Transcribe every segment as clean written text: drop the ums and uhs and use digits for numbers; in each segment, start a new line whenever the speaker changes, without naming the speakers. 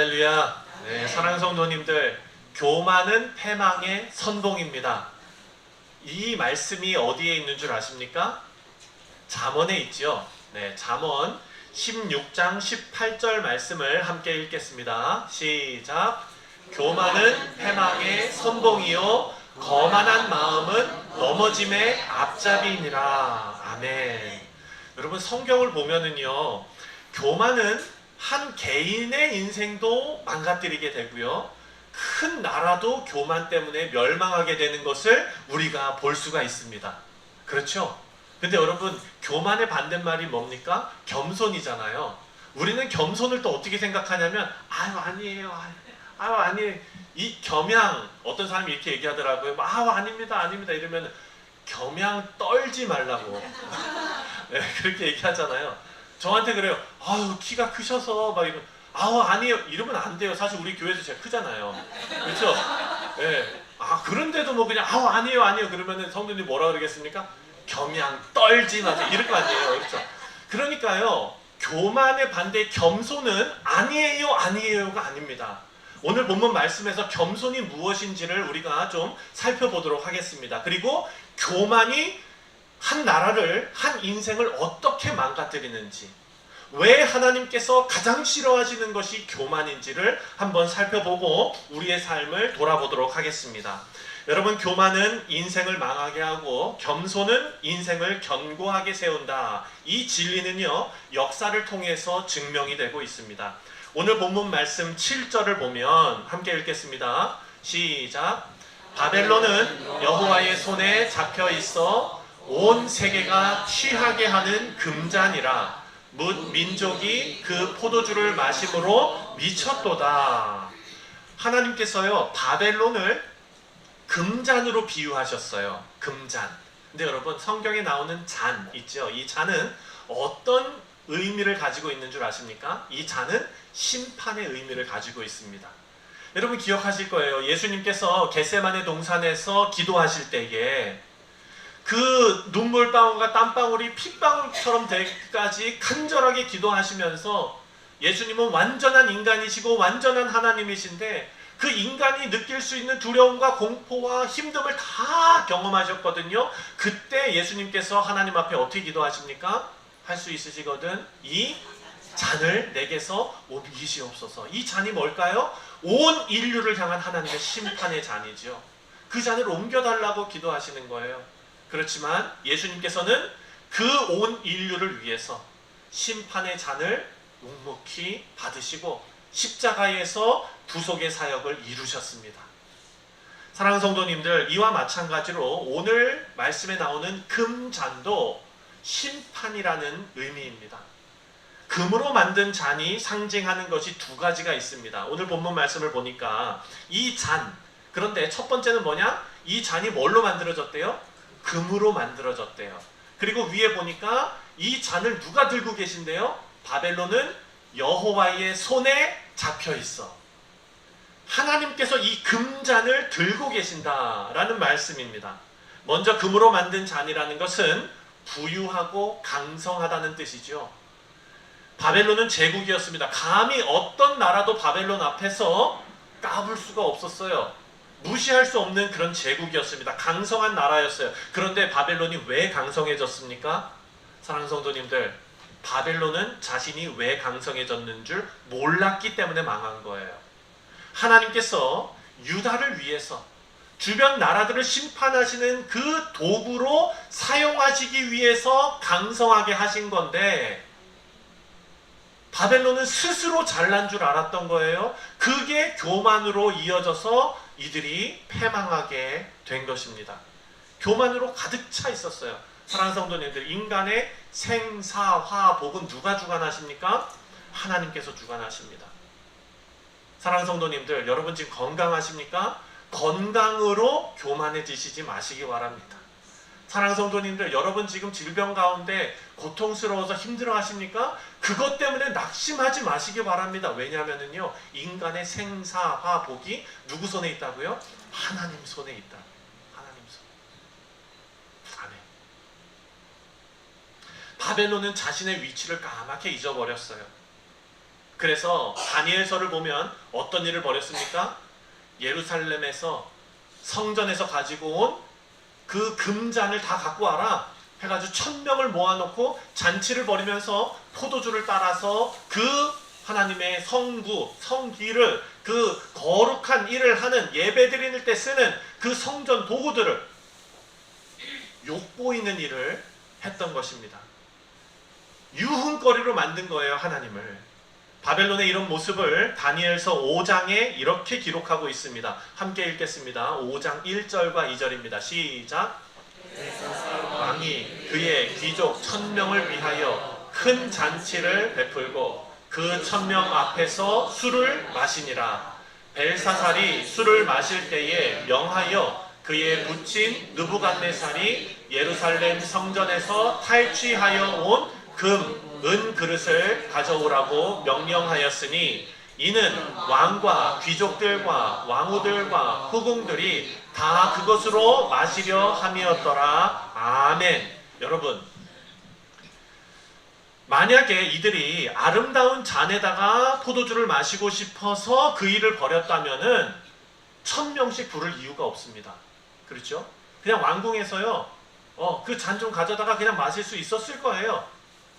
할렐루야. 네, 사랑하는 성도님들, 교만은 패망의 선봉입니다. 이 말씀이 어디에 있는 줄 아십니까? 잠언에 있죠. 네, 잠언 16장 18절 말씀을 함께 읽겠습니다. 시작. 교만은 패망의 선봉이요 거만한 마음은 넘어짐의 앞잡이니라. 아멘. 여러분, 성경을 보면은요, 교만은 한 개인의 인생도 망가뜨리게 되고요, 큰 나라도 교만 때문에 멸망하게 되는 것을 우리가 볼 수가 있습니다. 그렇죠? 근데 여러분, 교만의 반대말이 뭡니까? 겸손이잖아요. 우리는 겸손을 또 어떻게 생각하냐면, 아니에요. 아니에요. 이 겸양, 어떤 사람이 이렇게 얘기하더라고요. 아닙니다. 이러면 겸양 떨지 말라고. 네, 그렇게 얘기하잖아요. 저한테 그래요. 키가 크셔서 막 이러면, 아니에요. 이러면 안 돼요. 사실 우리 교회에서 제가 크잖아요. 그렇죠? 네. 그런데도 뭐 그냥 아니에요. 그러면은 성도님 뭐라 그러겠습니까? 겸양 떨지 마세요. 이럴 거 아니에요. 그렇죠? 그러니까요, 교만의 반대 겸손은 아니에요가 아닙니다. 오늘 본문 말씀에서 겸손이 무엇인지를 우리가 좀 살펴보도록 하겠습니다. 그리고 교만이 한 나라를, 한 인생을 어떻게 망가뜨리는지, 왜 하나님께서 가장 싫어하시는 것이 교만인지를 한번 살펴보고 우리의 삶을 돌아보도록 하겠습니다. 여러분, 교만은 인생을 망하게 하고 겸손은 인생을 견고하게 세운다. 이 진리는요, 역사를 통해서 증명이 되고 있습니다. 오늘 본문 말씀 7절을 보면 함께 읽겠습니다. 시작. 바벨론은 여호와의 손에 잡혀 있어 온 세계가 취하게 하는 금잔이라. 뭇 민족이 그 포도주를 마심으로 미쳤도다. 하나님께서요, 바벨론을 금잔으로 비유하셨어요. 금잔. 근데 여러분, 성경에 나오는 잔 있죠? 이 잔은 어떤 의미를 가지고 있는 줄 아십니까? 이 잔은 심판의 의미를 가지고 있습니다. 여러분 기억하실 거예요. 예수님께서 겟세마네 동산에서 기도하실 때에 그 눈물방울과 땀방울이 핏방울처럼 되기까지 간절하게 기도하시면서, 예수님은 완전한 인간이시고 완전한 하나님이신데 그 인간이 느낄 수 있는 두려움과 공포와 힘듦을 다 경험하셨거든요. 그때 예수님께서 하나님 앞에 어떻게 기도하십니까? 할 수 있으시거든. 이 잔을 내게서 옮기시옵소서. 이 잔이 뭘까요? 온 인류를 향한 하나님의 심판의 잔이죠. 그 잔을 옮겨달라고 기도하시는 거예요. 그렇지만 예수님께서는 그 온 인류를 위해서 심판의 잔을 묵묵히 받으시고 십자가에서 구속의 사역을 이루셨습니다. 사랑하는 성도님들, 이와 마찬가지로 오늘 말씀에 나오는 금잔도 심판이라는 의미입니다. 금으로 만든 잔이 상징하는 것이 두 가지가 있습니다. 오늘 본문 말씀을 보니까 이 잔, 그런데 첫 번째는 뭐냐? 이 잔이 뭘로 만들어졌대요? 금으로 만들어졌대요. 그리고 위에 보니까 이 잔을 누가 들고 계신데요? 바벨론은 여호와의 손에 잡혀 있어. 하나님께서 이 금잔을 들고 계신다라는 말씀입니다. 먼저 금으로 만든 잔이라는 것은 부유하고 강성하다는 뜻이죠. 바벨론은 제국이었습니다. 감히 어떤 나라도 바벨론 앞에서 까불 수가 없었어요. 무시할 수 없는 그런 제국이었습니다. 강성한 나라였어요. 그런데 바벨론이 왜 강성해졌습니까? 사랑하는 성도님들, 바벨론은 자신이 왜 강성해졌는 줄 몰랐기 때문에 망한 거예요. 하나님께서 유다를 위해서 주변 나라들을 심판하시는 그 도구로 사용하시기 위해서 강성하게 하신 건데, 바벨론은 스스로 잘난 줄 알았던 거예요. 그게 교만으로 이어져서 이들이 패망하게 된 것입니다. 교만으로 가득 차 있었어요. 사랑하는 성도님들, 인간의 생사화복은 누가 주관하십니까? 하나님께서 주관하십니다. 사랑하는 성도님들, 여러분 지금 건강하십니까? 건강으로 교만해지시지 마시기 바랍니다. 사랑하는 성도님들, 여러분 지금 질병 가운데 고통스러워서 힘들어 하십니까? 그것 때문에 낙심하지 마시기 바랍니다. 왜냐하면요, 인간의 생사화복이 누구 손에 있다고요? 하나님 손에 있다. 하나님 손. 아멘. 바벨론은 자신의 위치를 까맣게 잊어버렸어요. 그래서 다니엘서를 보면 어떤 일을 벌였습니까? 예루살렘에서 성전에서 가지고 온 그 금잔을 다 갖고 와라 해가지고 1000명을 모아놓고 잔치를 벌이면서 포도주를 따라서 그 하나님의 성구, 성기를 그 거룩한 일을 하는 예배 드리는 때 쓰는 그 성전 도구들을 욕보이는 일을 했던 것입니다. 유흥거리로 만든 거예요, 하나님을. 바벨론의 이런 모습을 다니엘서 5장에 이렇게 기록하고 있습니다. 함께 읽겠습니다. 5장 1절과 2절입니다. 시작. 왕이 그의 귀족 1000명을 위하여 큰 잔치를 베풀고 그 1000명 앞에서 술을 마시니라. 벨사살이 술을 마실 때에 명하여 그의 부친 느부갓네살이 예루살렘 성전에서 탈취하여 온 금, 은 그릇을 가져오라고 명령하였으니 이는 왕과 귀족들과 왕후들과 후궁들이 다 그것으로 마시려 함이었더라. 아멘. 여러분, 만약에 이들이 아름다운 잔에다가 포도주를 마시고 싶어서 그 일을 벌였다면은 1000명씩 부를 이유가 없습니다. 그렇죠? 그냥 왕궁에서요, 그 잔 좀 가져다가 그냥 마실 수 있었을 거예요.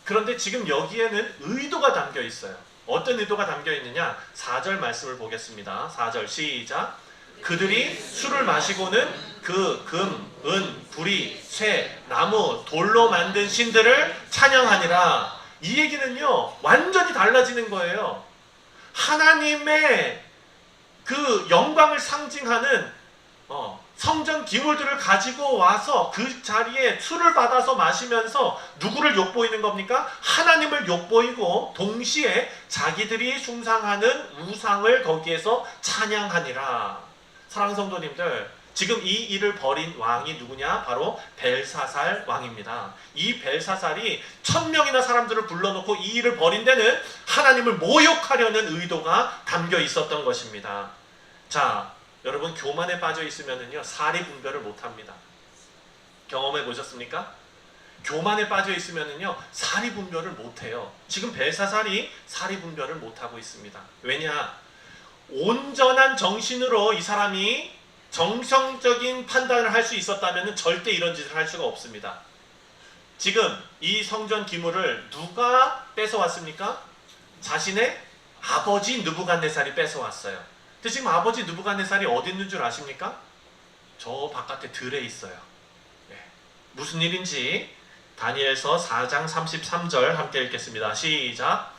그런데 지금 여기에는 의도가 담겨 있어요. 어떤 의도가 담겨 있느냐? 4절 말씀을 보겠습니다. 4절 시작. 그들이 술을 마시고는 그 금, 은, 구리, 쇠, 나무, 돌로 만든 신들을 찬양하니라. 이 얘기는요, 완전히 달라지는 거예요. 하나님의 그 영광을 상징하는 성전 기물들을 가지고 와서 그 자리에 술을 받아서 마시면서 누구를 욕보이는 겁니까? 하나님을 욕보이고 동시에 자기들이 숭상하는 우상을 거기에서 찬양하니라. 사랑하는 성도님들, 지금 이 일을 벌인 왕이 누구냐? 바로 벨사살 왕입니다. 이 벨사살이 1000명이나 사람들을 불러놓고 이 일을 벌인 데는 하나님을 모욕하려는 의도가 담겨 있었던 것입니다. 자, 여러분, 교만에 빠져 있으면은요, 사리 분별을 못 합니다. 경험해 보셨습니까? 교만에 빠져 있으면은요, 사리 분별을 못 해요. 지금 벨사살이 사리 분별을 못 하고 있습니다. 왜냐? 온전한 정신으로 이 사람이 정성적인 판단을 할 수 있었다면은 절대 이런 짓을 할 수가 없습니다. 지금 이 성전 기물을 누가 뺏어왔습니까? 자신의 아버지 느부갓네살이 뺏어왔어요. 근데 지금 아버지 느부갓네살이 어디 있는 줄 아십니까? 저 바깥에 들에 있어요. 네. 무슨 일인지 다니엘서 4장 33절 함께 읽겠습니다. 시작.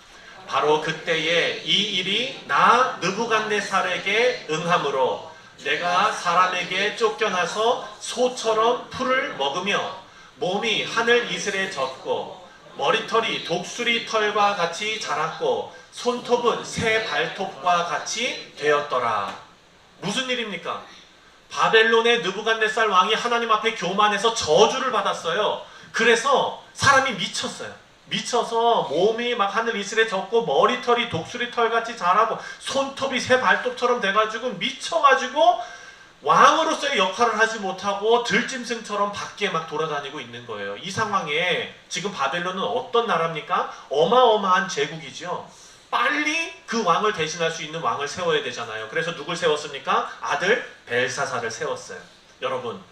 바로 그때에 이 일이 나 느부갓네살에게 응함으로 내가 사람에게 쫓겨나서 소처럼 풀을 먹으며 몸이 하늘 이슬에 젖고 머리털이 독수리 털과 같이 자랐고 손톱은 새 발톱과 같이 되었더라. 무슨 일입니까? 바벨론의 느부갓네살 왕이 하나님 앞에 교만해서 저주를 받았어요. 그래서 사람이 미쳤어요. 미쳐서 몸이 막 하늘 이슬에 젖고 머리털이 독수리 털같이 자라고 손톱이 새 발톱처럼 돼가지고 미쳐가지고 왕으로서의 역할을 하지 못하고 들짐승처럼 밖에 막 돌아다니고 있는 거예요. 이 상황에 지금 바벨론은 어떤 나라입니까? 어마어마한 제국이죠. 빨리 그 왕을 대신할 수 있는 왕을 세워야 되잖아요. 그래서 누굴 세웠습니까? 아들 벨사살을 세웠어요. 여러분,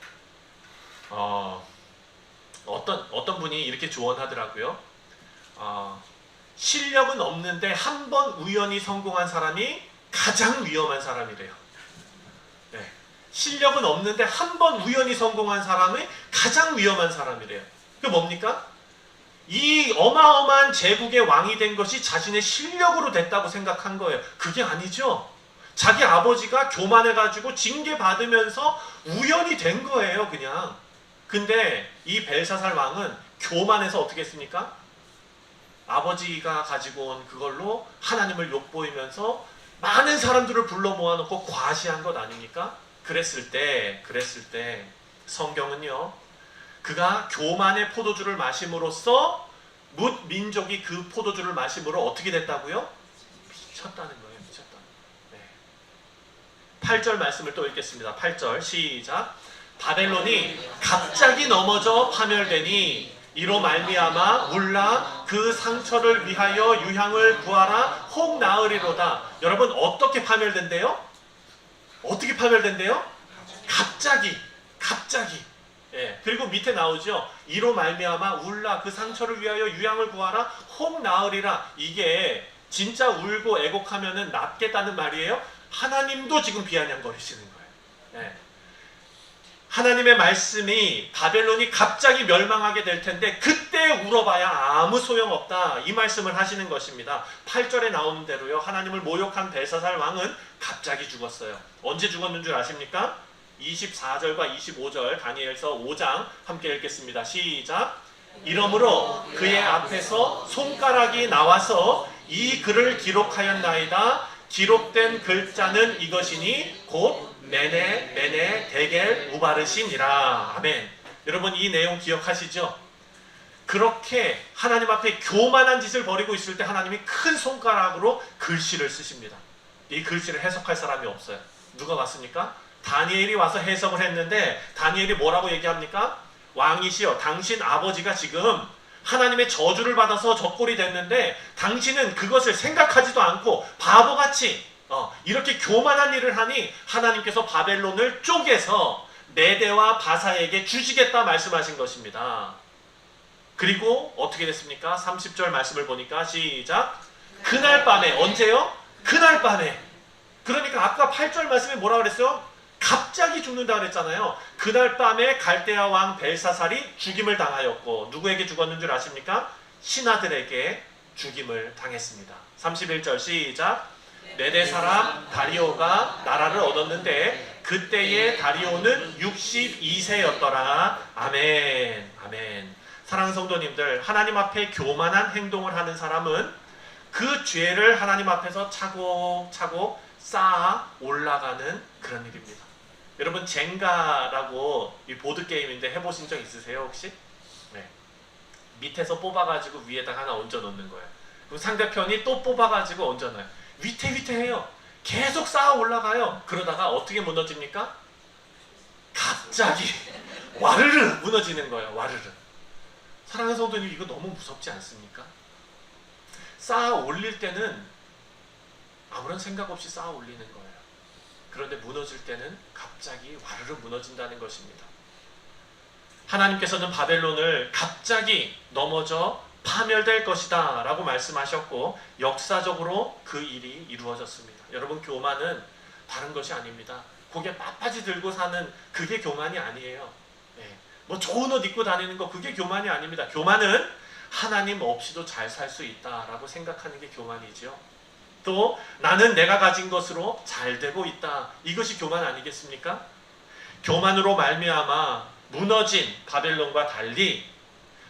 어떤 분이 이렇게 조언하더라고요. 실력은 없는데 한 번 우연히 성공한 사람이 가장 위험한 사람이래요. 네. 실력은 없는데 한 번 우연히 성공한 사람이 가장 위험한 사람이래요. 그게 뭡니까? 이 어마어마한 제국의 왕이 된 것이 자신의 실력으로 됐다고 생각한 거예요. 그게 아니죠. 자기 아버지가 교만해가지고 징계받으면서 우연히 된 거예요, 그냥. 근데 이 벨사살 왕은 교만해서 어떻게 했습니까? 아버지가 가지고 온 그걸로 하나님을 욕보이면서 많은 사람들을 불러 모아놓고 과시한 것 아닙니까? 그랬을 때 성경은요, 그가 교만의 포도주를 마심으로써 뭇 민족이 그 포도주를 마심으로 어떻게 됐다고요? 미쳤다는 거예요. 미쳤다. 네. 8절 말씀을 또 읽겠습니다. 8절 시작. 바벨론이 갑자기 넘어져 파멸되니 이로 말미암아 울라 그 상처를 위하여 유향을 구하라 혹 나으리로다. 여러분 어떻게 파멸된대요? 어떻게 파멸된대요? 갑자기. 예, 그리고 밑에 나오죠. 이로 말미암아 울라 그 상처를 위하여 유향을 구하라 혹 나으리라. 이게 진짜 울고 애곡하면은 낫겠다는 말이에요. 하나님도 지금 비아냥거리시는 거예요. 예. 하나님의 말씀이 바벨론이 갑자기 멸망하게 될 텐데 그때 울어봐야 아무 소용없다. 이 말씀을 하시는 것입니다. 8절에 나오는 대로요. 하나님을 모욕한 벨사살 왕은 갑자기 죽었어요. 언제 죽었는 줄 아십니까? 24절과 25절 다니엘서 5장 함께 읽겠습니다. 시작. 이러므로 그의 앞에서 손가락이 나와서 이 글을 기록하였나이다. 기록된 글자는 이것이니 곧 메네 데겔 우바르시니라. 아멘. 여러분 이 내용 기억하시죠? 그렇게 하나님 앞에 교만한 짓을 벌이고 있을 때 하나님이 큰 손가락으로 글씨를 쓰십니다. 이 글씨를 해석할 사람이 없어요. 누가 왔습니까? 다니엘이 와서 해석을 했는데 다니엘이 뭐라고 얘기합니까? 왕이시여 당신 아버지가 지금 하나님의 저주를 받아서 적골이 됐는데 당신은 그것을 생각하지도 않고 바보같이 이렇게 교만한 일을 하니 하나님께서 바벨론을 쪼개서 메대와 바사에게 주시겠다 말씀하신 것입니다. 그리고 어떻게 됐습니까? 30절 말씀을 보니까 시작. 그날 밤에. 언제요? 그날 밤에. 그러니까 아까 8절 말씀에 뭐라 그랬어요? 갑자기 죽는다 그랬잖아요. 그날 밤에 갈대아 왕 벨사살이 죽임을 당하였고 누구에게 죽었는 줄 아십니까? 신하들에게 죽임을 당했습니다. 31절 시작. 메대 사람 다리오가 나라를 얻었는데 그때의 다리오는 62세였더라. 아멘. 아멘. 사랑하는 성도님들, 하나님 앞에 교만한 행동을 하는 사람은 그 죄를 하나님 앞에서 차곡차곡 쌓아 올라가는 그런 일입니다. 여러분 젠가라고 이 보드게임인데 해보신 적 있으세요 혹시? 네. 밑에서 뽑아가지고 위에다 하나 얹어 놓는 거예요. 그럼 상대편이 또 뽑아가지고 얹어 놔요. 위태위태해요. 계속 쌓아 올라가요. 그러다가 어떻게 무너집니까? 갑자기 와르르 무너지는 거예요. 와르르. 사랑하는 성도님 이거 너무 무섭지 않습니까? 쌓아 올릴 때는 아무런 생각 없이 쌓아 올리는 거예요. 그런데 무너질 때는 갑자기 와르르 무너진다는 것입니다. 하나님께서는 바벨론을 갑자기 넘어져 파멸될 것이다 라고 말씀하셨고 역사적으로 그 일이 이루어졌습니다. 여러분 교만은 다른 것이 아닙니다. 고개 빳빳이 들고 사는 그게 교만이 아니에요. 네. 뭐 좋은 옷 입고 다니는 거 그게 교만이 아닙니다. 교만은 하나님 없이도 잘 살 수 있다라고 생각하는 게 교만이죠. 또 나는 내가 가진 것으로 잘 되고 있다. 이것이 교만 아니겠습니까? 교만으로 말미암아 무너진 바벨론과 달리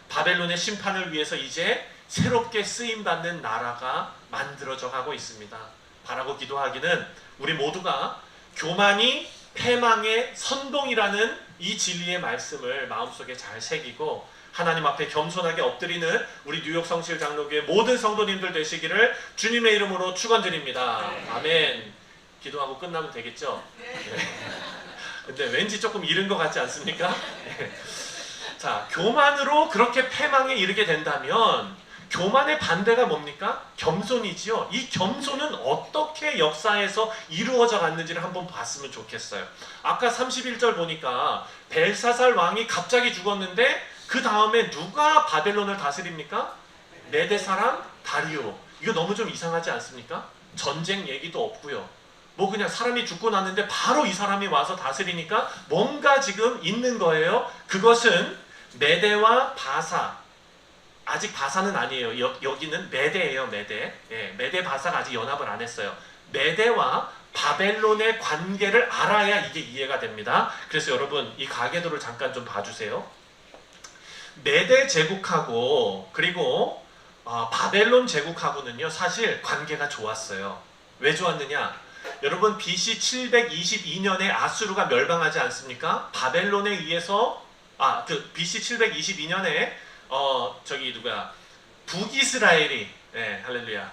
바벨론의 심판을 위해서 이제 새롭게 쓰임받는 나라가 만들어져 가고 있습니다. 바라고 기도하기는 우리 모두가 교만이 패망의 선봉이라는 이 진리의 말씀을 마음속에 잘 새기고 하나님 앞에 겸손하게 엎드리는 우리 뉴욕 성실 장로교회 모든 성도님들 되시기를 주님의 이름으로 축원드립니다. 아멘. 기도하고 끝나면 되겠죠? 네. 근데 왠지 조금 이른 것 같지 않습니까? 네. 자, 교만으로 그렇게 패망에 이르게 된다면 교만의 반대가 뭡니까? 겸손이지요. 이 겸손은 어떻게 역사에서 이루어져 갔는지를 한번 봤으면 좋겠어요. 아까 31절 보니까 벨사살 왕이 갑자기 죽었는데 그 다음에 누가 바벨론을 다스립니까? 메대 사람 다리오. 이거 너무 좀 이상하지 않습니까? 전쟁 얘기도 없고요. 뭐 그냥 사람이 죽고 났는데 바로 이 사람이 와서 다스리니까 뭔가 지금 있는 거예요. 그것은 메대와 바사. 아직 바사는 아니에요. 여기는 메대예요. 메대. 예, 메대 바사가 아직 연합을 안 했어요. 메대와 바벨론의 관계를 알아야 이게 이해가 됩니다. 그래서 여러분 이 가계도를 잠깐 좀 봐주세요. 메대 제국하고 그리고 바벨론 제국하고는요 사실 관계가 좋았어요. 왜 좋았느냐? 여러분 BC 722년에 아수르가 멸망하지 않습니까? 바벨론에 의해서 BC 722년에 북이스라엘이 할렐루야.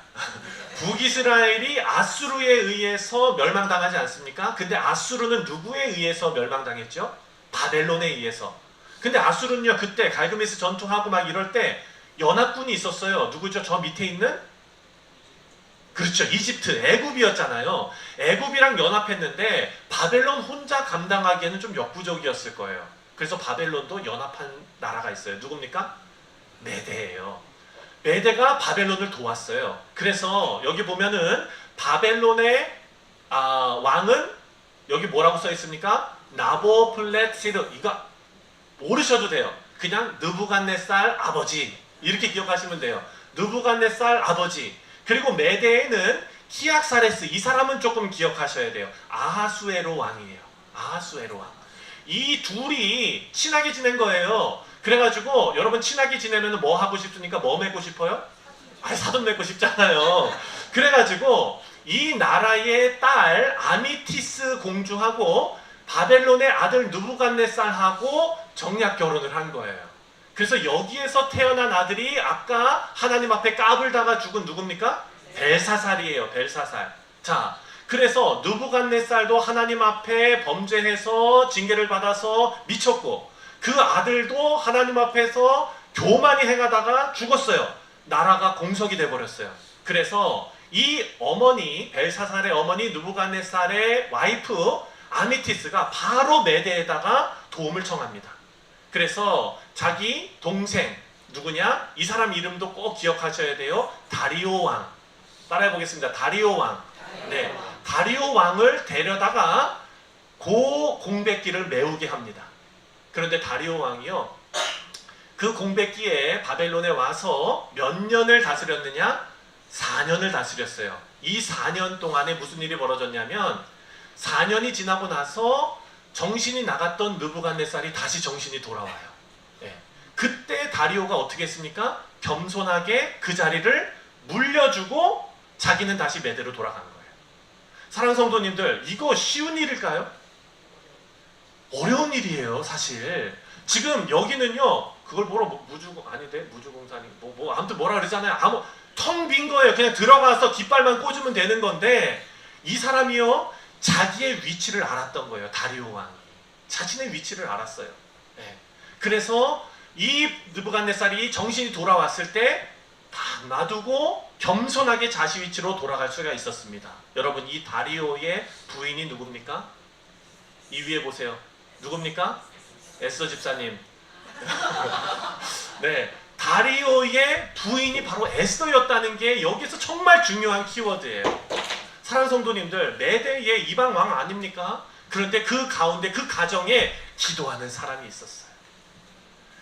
북이스라엘이 아수르에 의해서 멸망당하지 않습니까? 근데 아수르는 누구에 의해서 멸망당했죠? 바벨론에 의해서. 근데 아술은요 그때 갈그미스 전투하고 막 이럴 때 연합군이 있었어요. 누구죠? 저 밑에 있는? 그렇죠. 이집트, 애굽이었잖아요. 애굽이랑 연합했는데 바벨론 혼자 감당하기에는 좀 역부족이었을 거예요. 그래서 바벨론도 연합한 나라가 있어요. 누굽니까? 메대예요. 메대가 바벨론을 도왔어요. 그래서 여기 보면은 바벨론의 왕은 여기 뭐라고 써 있습니까? 나보플렛시드. 이거 모르셔도 돼요. 그냥 느부갓네살 아버지 이렇게 기억하시면 돼요. 느부갓네살 아버지. 그리고 메대에는 키악사레스, 이 사람은 조금 기억하셔야 돼요. 아하수에로 왕이에요. 아하수에로 왕. 이 둘이 친하게 지낸 거예요. 그래가지고 여러분 친하게 지내면 뭐 하고 싶습니까? 뭐 맺고 싶어요? 사돈 맺고 싶잖아요. 그래가지고 이 나라의 딸 아미티스 공주하고 바벨론의 아들 느부갓네살하고 정략 결혼을 한 거예요. 그래서 여기에서 태어난 아들이 아까 하나님 앞에 까불다가 죽은 누굽니까? 벨사살이에요. 벨사살. 자, 그래서 느부갓네살도 하나님 앞에 범죄해서 징계를 받아서 미쳤고 그 아들도 하나님 앞에서 교만이 행하다가 죽었어요. 나라가 공석이 돼버렸어요. 그래서 이 어머니, 벨사살의 어머니 느부갓네살의 와이프 아미티스가 바로 메대에다가 도움을 청합니다. 그래서 자기 동생 누구냐? 이 사람 이름도 꼭 기억하셔야 돼요. 다리오 왕. 따라해 보겠습니다. 다리오 왕. 네, 다리오 왕을 데려다가 고 공백기를 메우게 합니다. 그런데 다리오 왕이요, 그 공백기에 바벨론에 와서 몇 년을 다스렸느냐? 4년을 다스렸어요. 이 4년 동안에 무슨 일이 벌어졌냐면 4년이 지나고 나서 정신이 나갔던 느부갓네살이 다시 정신이 돌아와요. 네. 그때 다리오가 어떻게 했습니까? 겸손하게 그 자리를 물려주고 자기는 다시 메대로 돌아간 거예요. 사랑하는 성도님들, 이거 쉬운 일일까요? 어려운 일이에요, 사실. 지금 여기는요, 그걸 뭐라 무주공산이 아무튼 뭐라 그러잖아요. 텅 빈 거예요. 그냥 들어가서 깃발만 꽂으면 되는 건데 이 사람이요, 자기의 위치를 알았던 거예요. 다리오 왕이 자신의 위치를 알았어요. 네. 그래서 이 느부갓네살이 정신이 돌아왔을 때 딱 놔두고 겸손하게 자시 위치로 돌아갈 수가 있었습니다. 여러분, 이 다리오의 부인이 누굽니까? 이 위에 보세요. 누굽니까? 에스더 집사님. 네, 다리오의 부인이 바로 에스더였다는 게 여기서 정말 중요한 키워드예요. 사랑하는 성도님들, 메대의 이방 왕 아닙니까? 그런데 그 가운데 그 가정에 기도하는 사람이 있었어요.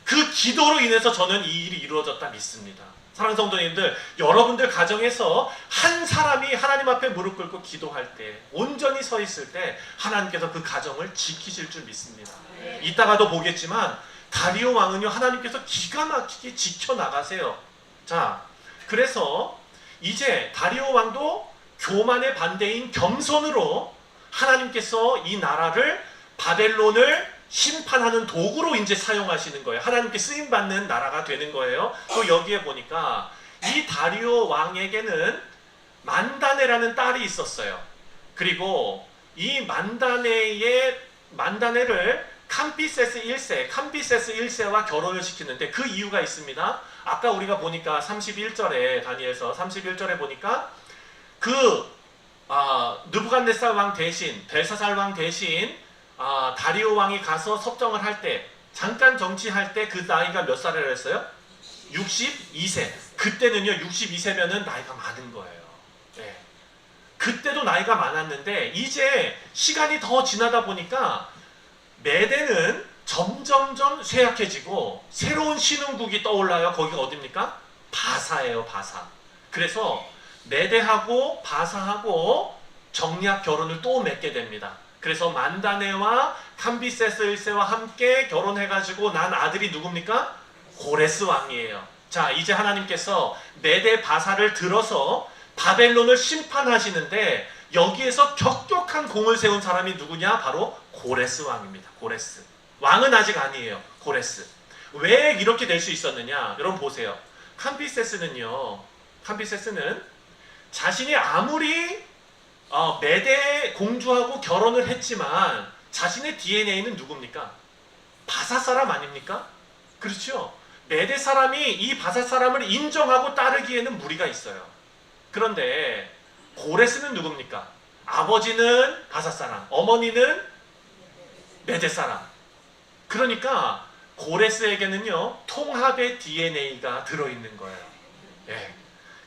그 기도로 인해서 저는 이 일이 이루어졌다 믿습니다. 사랑하는 성도님들, 여러분들 가정에서 한 사람이 하나님 앞에 무릎 꿇고 기도할 때, 온전히 서 있을 때 하나님께서 그 가정을 지키실 줄 믿습니다. 이따가도 보겠지만 다리오 왕은요, 하나님께서 기가 막히게 지켜나가세요. 자, 그래서 이제 다리오 왕도 교만의 반대인 겸손으로 하나님께서 이 나라를, 바벨론을 심판하는 도구로 이제 사용하시는 거예요. 하나님께 쓰임받는 나라가 되는 거예요. 또 여기에 보니까 이 다리오 왕에게는 만다네라는 딸이 있었어요. 그리고 이 만다네를 캄비세스 1세와 결혼을 시키는데 그 이유가 있습니다. 아까 우리가 보니까 31절에, 다니엘서 31절에 보니까 느부갓네살 왕 대신, 벨사살 왕 대신 다리오 왕이 가서 섭정을 할 때, 잠깐 정치할 때 그 나이가 몇 살이라고 했어요? 62세. 그때는요, 62세면은 나이가 많은 거예요. 네. 그때도 나이가 많았는데 이제 시간이 더 지나다 보니까 메대는 점점점 쇠약해지고 새로운 신흥국이 떠올라요. 거기가 어딥니까? 바사예요, 바사. 그래서 메대하고 바사하고 정략 결혼을 또 맺게 됩니다. 그래서 만다네와 캄비세스 1세와 함께 결혼해가지고 난 아들이 누굽니까? 고레스 왕이에요. 자, 이제 하나님께서 메대 바사를 들어서 바벨론을 심판하시는데 여기에서 격격한 공을 세운 사람이 누구냐? 바로 고레스 왕입니다. 고레스. 왕은 아직 아니에요. 고레스. 왜 이렇게 될 수 있었느냐? 여러분 보세요. 캄비세스는 자신이 아무리 메대 공주하고 결혼을 했지만 자신의 DNA는 누굽니까? 바사 사람 아닙니까? 그렇죠? 메대 사람이 이 바사 사람을 인정하고 따르기에는 무리가 있어요. 그런데 고레스는 누굽니까? 아버지는 바사 사람, 어머니는 메대 사람. 그러니까 고레스에게는요, 통합의 DNA가 들어있는 거예요. 예.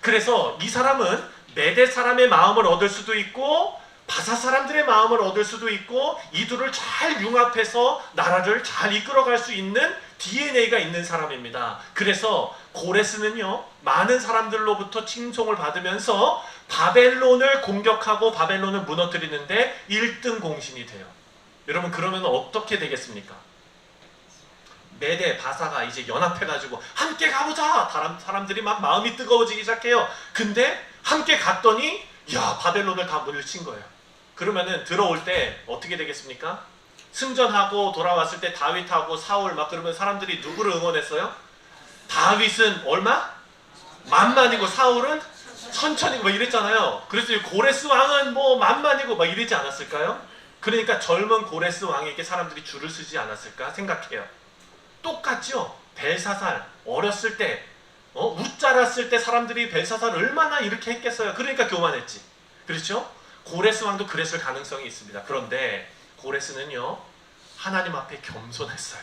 그래서 이 사람은 메대 사람의 마음을 얻을 수도 있고 바사 사람들의 마음을 얻을 수도 있고 이 둘을 잘 융합해서 나라를 잘 이끌어갈 수 있는 DNA가 있는 사람입니다. 그래서 고레스는요, 많은 사람들로부터 칭송을 받으면서 바벨론을 공격하고 바벨론을 무너뜨리는데 1등 공신이 돼요. 여러분, 그러면 어떻게 되겠습니까? 메대, 바사가 이제 연합해가지고 함께 가보자! 사람들이 막 마음이 뜨거워지기 시작해요. 근데 함께 갔더니 야, 바벨론을 다 물친 거예요. 그러면은 들어올 때 어떻게 되겠습니까? 승전하고 돌아왔을 때 다윗하고 사울 막 그러면 사람들이 누구를 응원했어요? 다윗은 얼마? 만만이고 사울은 천천이고 막 이랬잖아요. 그래서 고레스 왕은 뭐 만만이고 막 이러지 않았을까요? 그러니까 젊은 고레스 왕에게 사람들이 줄을 서지 않았을까 생각해요. 똑같죠? 벨사살 어렸을 때 웃자랐을 때 사람들이 벨사살 얼마나 이렇게 했겠어요. 그러니까 교만했지. 그렇죠? 고레스 왕도 그랬을 가능성이 있습니다. 그런데 고레스는요, 하나님 앞에 겸손했어요.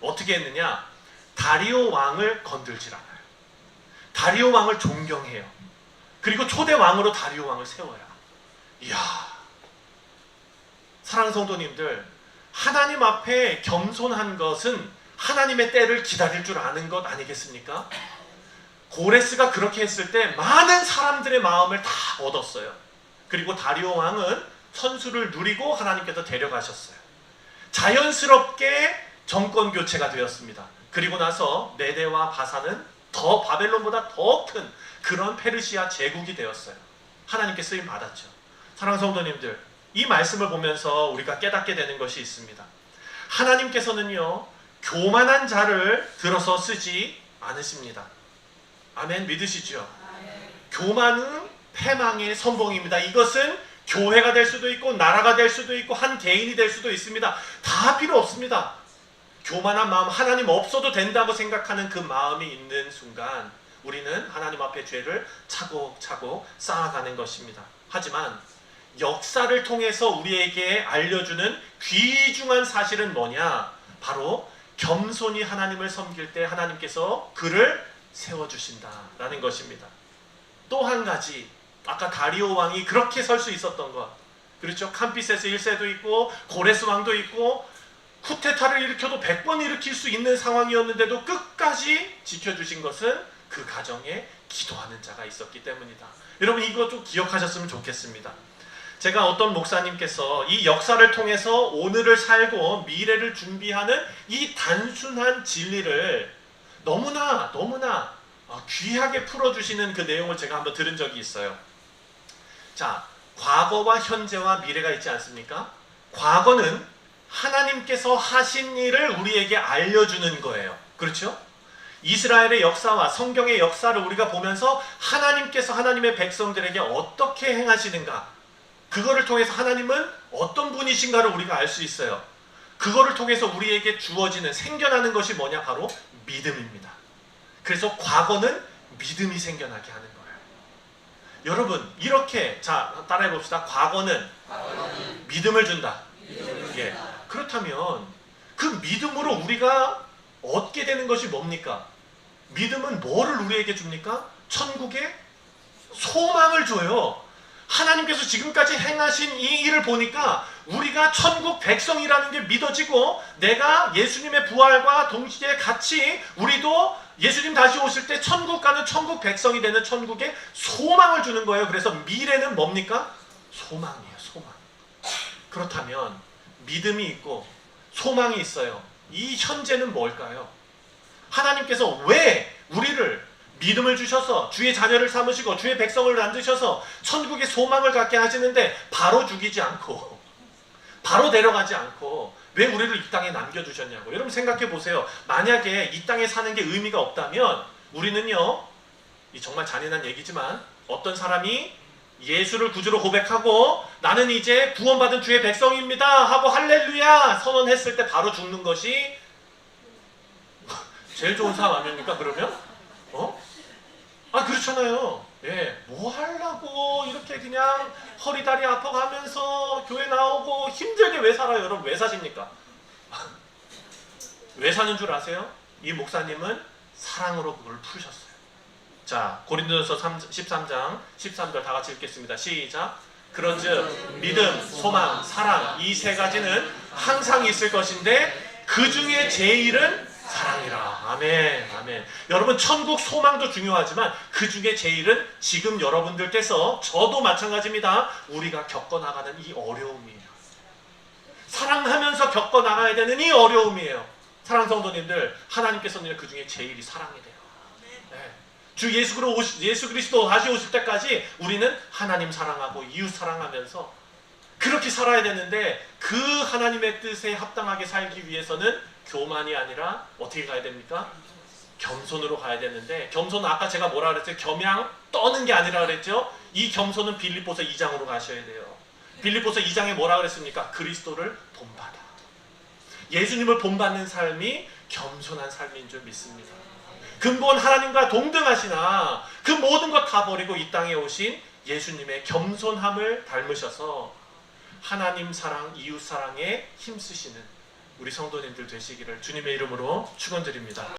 어떻게 했느냐? 다리오 왕을 건들질 않아요. 다리오 왕을 존경해요. 그리고 초대 왕으로 다리오 왕을 세워요. 이야, 사랑하는 성도님들, 하나님 앞에 겸손한 것은 하나님의 때를 기다릴 줄 아는 것 아니겠습니까? 고레스가 그렇게 했을 때 많은 사람들의 마음을 다 얻었어요. 그리고 다리오 왕은 선수를 누리고 하나님께서 데려가셨어요. 자연스럽게 정권 교체가 되었습니다. 그리고 나서 메대와 바사는 더 바벨론보다 더 큰 그런 페르시아 제국이 되었어요. 하나님께 쓰임 받았죠. 사랑하는 성도님들, 이 말씀을 보면서 우리가 깨닫게 되는 것이 있습니다. 하나님께서는요, 교만한 자를 들어서 쓰지 않으십니다. 아멘, 믿으시죠? 교만은 패망의 선봉입니다. 이것은 교회가 될 수도 있고 나라가 될 수도 있고 한 개인이 될 수도 있습니다. 다 필요 없습니다. 교만한 마음, 하나님 없어도 된다고 생각하는 그 마음이 있는 순간 우리는 하나님 앞에 죄를 차곡차곡 쌓아가는 것입니다. 하지만 역사를 통해서 우리에게 알려주는 귀중한 사실은 뭐냐? 바로 겸손히 하나님을 섬길 때 하나님께서 그를 세워주신다라는 것입니다. 또 한 가지, 아까 다리오 왕이 그렇게 설 수 있었던 것, 그렇죠? 캄비세스 1세도 있고 고레스 왕도 있고 쿠데타를 일으켜도 100번 일으킬 수 있는 상황이었는데도 끝까지 지켜주신 것은 그 가정에 기도하는 자가 있었기 때문이다. 여러분, 이거 좀 기억하셨으면 좋겠습니다. 제가 어떤 목사님께서 이 역사를 통해서 오늘을 살고 미래를 준비하는 이 단순한 진리를 너무나 귀하게 풀어주시는 그 내용을 제가 한번 들은 적이 있어요. 자, 과거와 현재와 미래가 있지 않습니까? 과거는 하나님께서 하신 일을 우리에게 알려주는 거예요. 그렇죠? 이스라엘의 역사와 성경의 역사를 우리가 보면서 하나님께서 하나님의 백성들에게 어떻게 행하시는가, 그거를 통해서 하나님은 어떤 분이신가를 우리가 알 수 있어요. 그거를 통해서 우리에게 주어지는, 생겨나는 것이 뭐냐? 바로 믿음입니다. 그래서 과거는 믿음이 생겨나게 하는 거예요. 여러분, 이렇게 따라해 봅시다. 과거는 믿음을 준다. 예. 그렇다면 그 믿음으로 우리가 얻게 되는 것이 뭡니까? 믿음은 뭐를 우리에게 줍니까? 천국의 소망을 줘요. 하나님께서 지금까지 행하신 이 일을 보니까 우리가 천국 백성이라는 게 믿어지고, 내가 예수님의 부활과 동시에 같이 우리도 예수님 다시 오실 때 천국 가는 천국 백성이 되는 천국의 소망을 주는 거예요. 그래서 미래는 뭡니까? 소망이에요. 소망. 그렇다면 믿음이 있고 소망이 있어요. 이 현재는 뭘까요? 하나님께서 왜 우리를 믿음을 주셔서 주의 자녀를 삼으시고 주의 백성을 만드셔서 천국의 소망을 갖게 하시는데 바로 죽이지 않고 바로 데려가지 않고 왜 우리를 이 땅에 남겨두셨냐고. 여러분 생각해 보세요. 만약에 이 땅에 사는 게 의미가 없다면 우리는요, 이 정말 잔인한 얘기지만 어떤 사람이 예수를 구주로 고백하고 나는 이제 구원받은 주의 백성입니다 하고 할렐루야 선언했을 때 바로 죽는 것이 제일 좋은 삶 아닙니까 그러면? 그렇잖아요. 예, 뭐 하려고 이렇게 그냥 허리다리 아파가면서 교회 나오고 힘들게 왜 살아요? 여러분 왜 사십니까? 왜 사는 줄 아세요? 이 목사님은 사랑으로 그걸 푸셨어요. 자, 고린도전서 13장 13절 다 같이 읽겠습니다. 시작. 그런즉 믿음, 소망, 사랑 이 세 가지는 항상 있을 것인데 그 중에 제일은 사랑이라. 아멘, 아멘. 여러분 천국 소망도 중요하지만 그 중에 제일은 지금 여러분들께서 저도 마찬가지입니다. 우리가 겪어나가는 이 어려움이에요. 사랑하면서 겪어나가야 되는 이 어려움이에요. 사랑 성도님들, 하나님께서는 그 중에 제일이 사랑이래요. 네. 주 예수 그리스도 다시 오실 때까지 우리는 하나님 사랑하고 이웃 사랑하면서 그렇게 살아야 되는데 그 하나님의 뜻에 합당하게 살기 위해서는 교만이 아니라 어떻게 가야 됩니까? 겸손으로 가야 되는데, 겸손은 아까 제가 뭐라 그랬어요? 겸양 떠는 게 아니라 그랬죠? 이 겸손은 빌립보서 2장으로 가셔야 돼요. 빌립보서 2장에 뭐라 그랬습니까? 그리스도를 본받아. 예수님을 본받는 삶이 겸손한 삶인 줄 믿습니다. 근본 하나님과 동등하시나 그 모든 것 다 버리고 이 땅에 오신 예수님의 겸손함을 닮으셔서 하나님 사랑, 이웃 사랑에 힘쓰시는 우리 성도님들 되시기를 주님의 이름으로 축원드립니다.